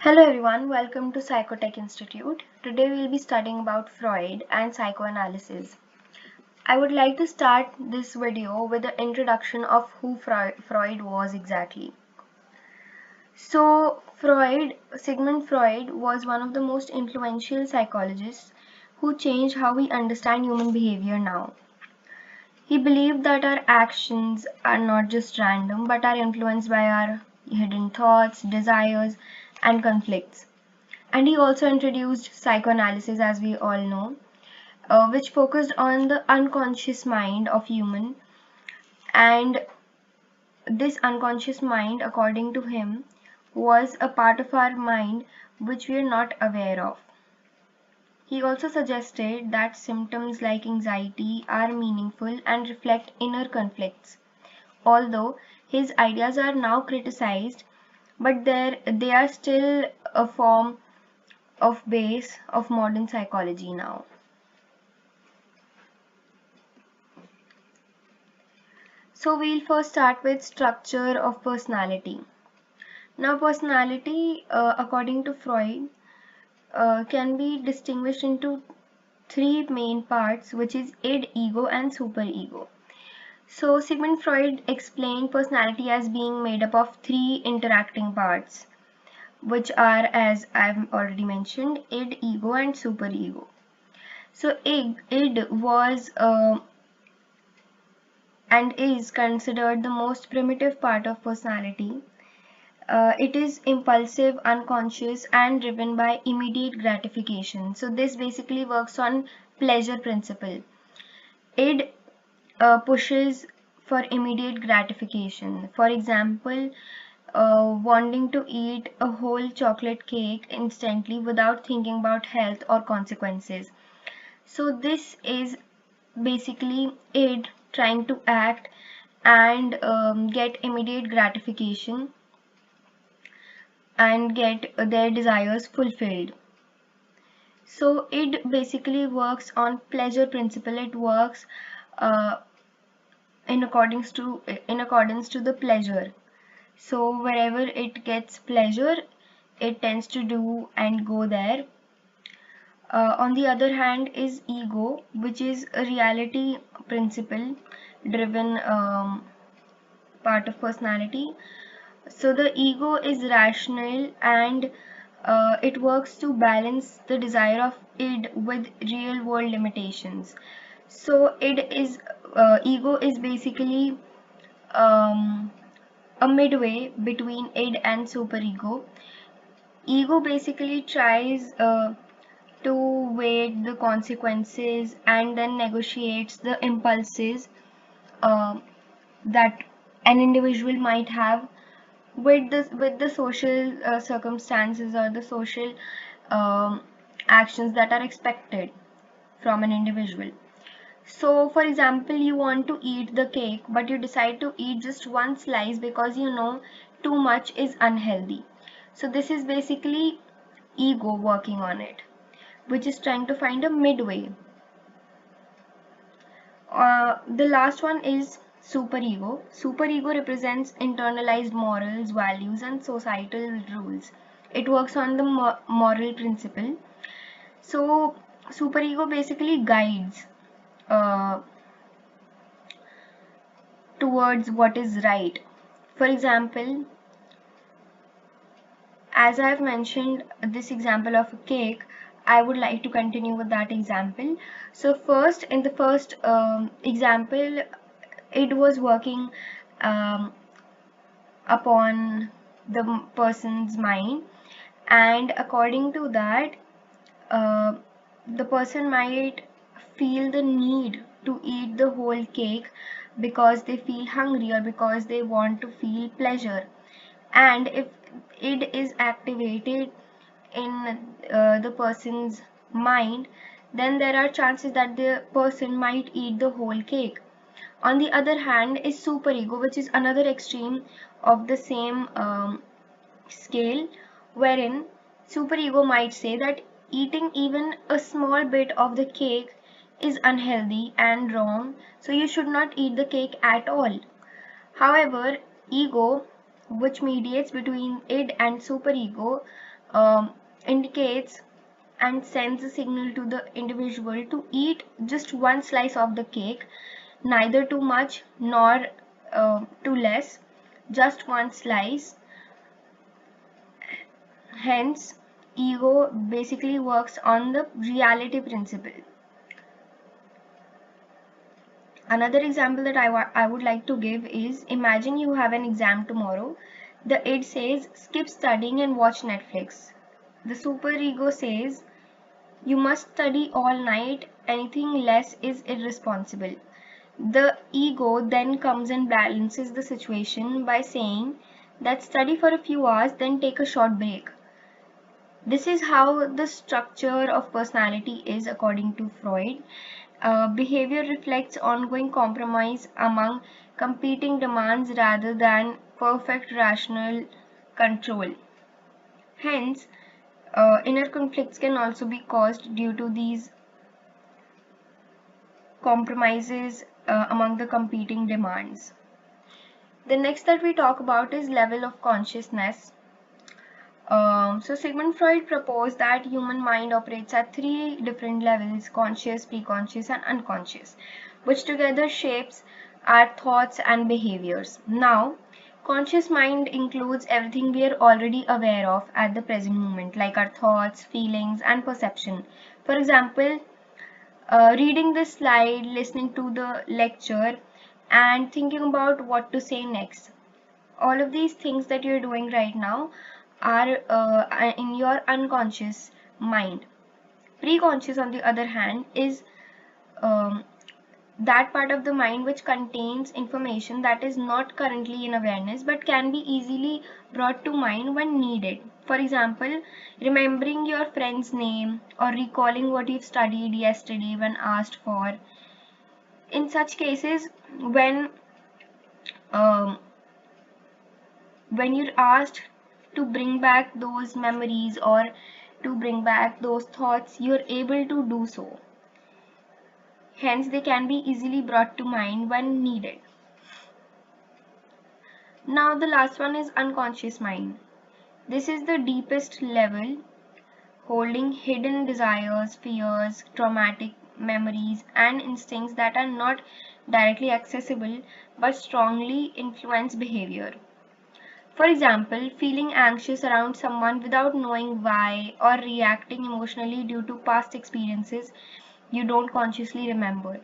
Hello everyone, welcome to PsychoTech Institute. Today we will be studying about Freud and psychoanalysis. I would like to start this video with the introduction of who Freud was exactly. So Sigmund Freud was one of the most influential psychologists who changed how we understand human behavior now. He believed that our actions are not just random but are influenced by our hidden thoughts, desires, and conflicts. And he also introduced psychoanalysis, as we all know, which focused on the unconscious mind of human. And this unconscious mind, according to him, was a part of our mind which we are not aware of. He also suggested that symptoms like anxiety are meaningful and reflect inner conflicts. Although his ideas are now criticized, but they are still a form of base of modern psychology now. So we'll first start with structure of personality. Now personality, according to Freud, can be distinguished into three main parts, which is id, ego and superego. So Sigmund Freud explained personality as being made up of three interacting parts, which are, as I've already mentioned, id, ego and superego. So id was and is considered the most primitive part of personality. It is impulsive, unconscious, and driven by immediate gratification. So this basically works on pleasure principle. Id pushes for immediate gratification. For example, wanting to eat a whole chocolate cake instantly without thinking about health or consequences. So this is basically id trying to act and get immediate gratification and get their desires fulfilled. So it basically works on pleasure principle. It works uh, in accordance to the pleasure. So wherever it gets pleasure, it tends to do and go there. On the other hand is ego, which is a reality principle driven part of personality. So the ego is rational and it works to balance the desire of id with real world limitations. So ego is basically a midway between id and superego. Ego basically tries to weigh the consequences and then negotiates the impulses uh, that an individual might have with the social circumstances or the social um, actions that are expected from an individual. So for example, you want to eat the cake but you decide to eat just one slice because you know too much is unhealthy. So this is basically ego working on it, which is trying to find a midway. The last one is superego. Superego represents internalized morals, values, and societal rules. It works on the moral principle. So, superego basically guides uh, towards what is right. For example, as I have mentioned this example of a cake, I would like to continue with that example. So, in the first example, it was working um, upon the person's mind, and according to that uh, the person might feel the need to eat the whole cake because they feel hungry or because they want to feel pleasure. And if it is activated in the person's mind, then there are chances that the person might eat the whole cake. On the other hand is superego, which is another extreme of the same scale, wherein superego might say that eating even a small bit of the cake is unhealthy and wrong, so you should not eat the cake at all. However, ego, which mediates between id and superego, indicates and sends a signal to the individual to eat just one slice of the cake, neither too much nor too less, just one slice. Hence, ego basically works on the reality principle. Another example that I would like to give is, imagine you have an exam tomorrow. The id says skip studying and watch Netflix. The superego says you must study all night, anything less is irresponsible. The ego then comes and balances the situation by saying that study for a few hours, then take a short break. This is how the structure of personality is according to Freud. Behavior reflects ongoing compromise among competing demands rather than perfect rational control. Hence, inner conflicts can also be caused due to these compromises among the competing demands. The next that we talk about is level of consciousness. So Sigmund Freud proposed that human mind operates at three different levels: conscious, preconscious, and unconscious, which together shapes our thoughts and behaviors. Now, conscious mind includes everything we are already aware of at the present moment, like our thoughts, feelings, and perception. For example, reading this slide, listening to the lecture, and thinking about what to say next. All of these things that you're doing right now are in your unconscious mind. Preconscious, on the other hand, is um, that part of the mind which contains information that is not currently in awareness but can be easily brought to mind when needed. For example, remembering your friend's name or recalling what you've studied yesterday when asked for. In such cases, um, when you're asked to bring back those memories or to bring back those thoughts, you're able to do so. Hence, they can be easily brought to mind when needed. Now, the last one is unconscious mind. This is the deepest level, holding hidden desires, fears, traumatic memories, and instincts that are not directly accessible but strongly influence behavior. For example, feeling anxious around someone without knowing why, or reacting emotionally due to past experiences you don't consciously remember.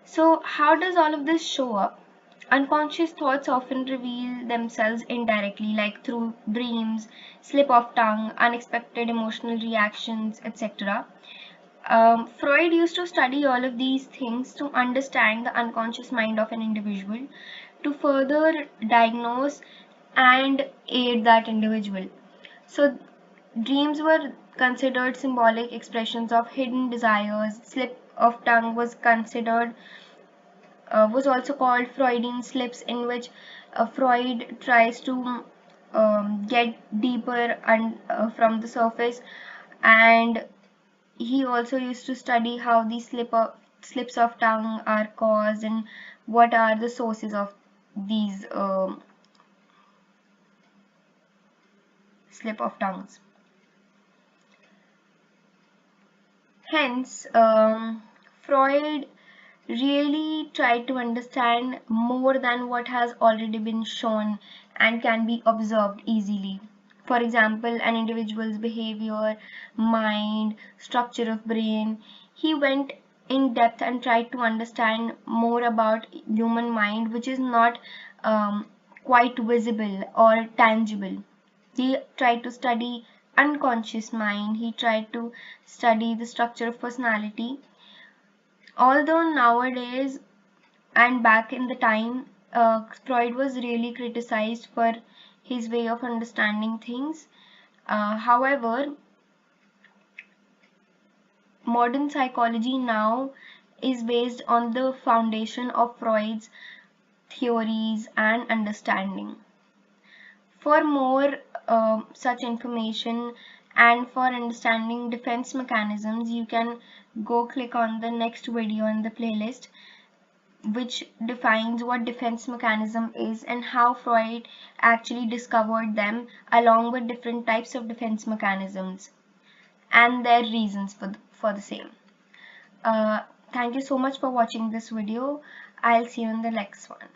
So, how does all of this show up? Unconscious thoughts often reveal themselves indirectly, like through dreams, slip of tongue, unexpected emotional reactions, etc. Freud used to study all of these things to understand the unconscious mind of an individual, to further diagnose and aid that individual. So, dreams were considered symbolic expressions of hidden desires. Slip of tongue was also called Freudian Slips, in which Freud tries to get deeper and from the surface, and he also used to study how these slips of tongue are caused and what are the sources of these slip of tongues. Hence, Freud really tried to understand more than what has already been shown and can be observed easily. For example, an individual's behavior, mind, structure of brain. He went in depth and tried to understand more about human mind, which is not um, quite visible or tangible. He tried to study unconscious mind. He tried to study the structure of personality. Although nowadays and back in the time, Freud was really criticized for his way of understanding things. However, modern psychology now is based on the foundation of Freud's theories and understanding. For more such information and for understanding defense mechanisms, you can go click on the next video in the playlist. which defines what defense mechanism is and how Freud actually discovered them, along with different types of defense mechanisms and their reasons for the same. Uh, Thank you so much for watching this video. I'll see you in the next one.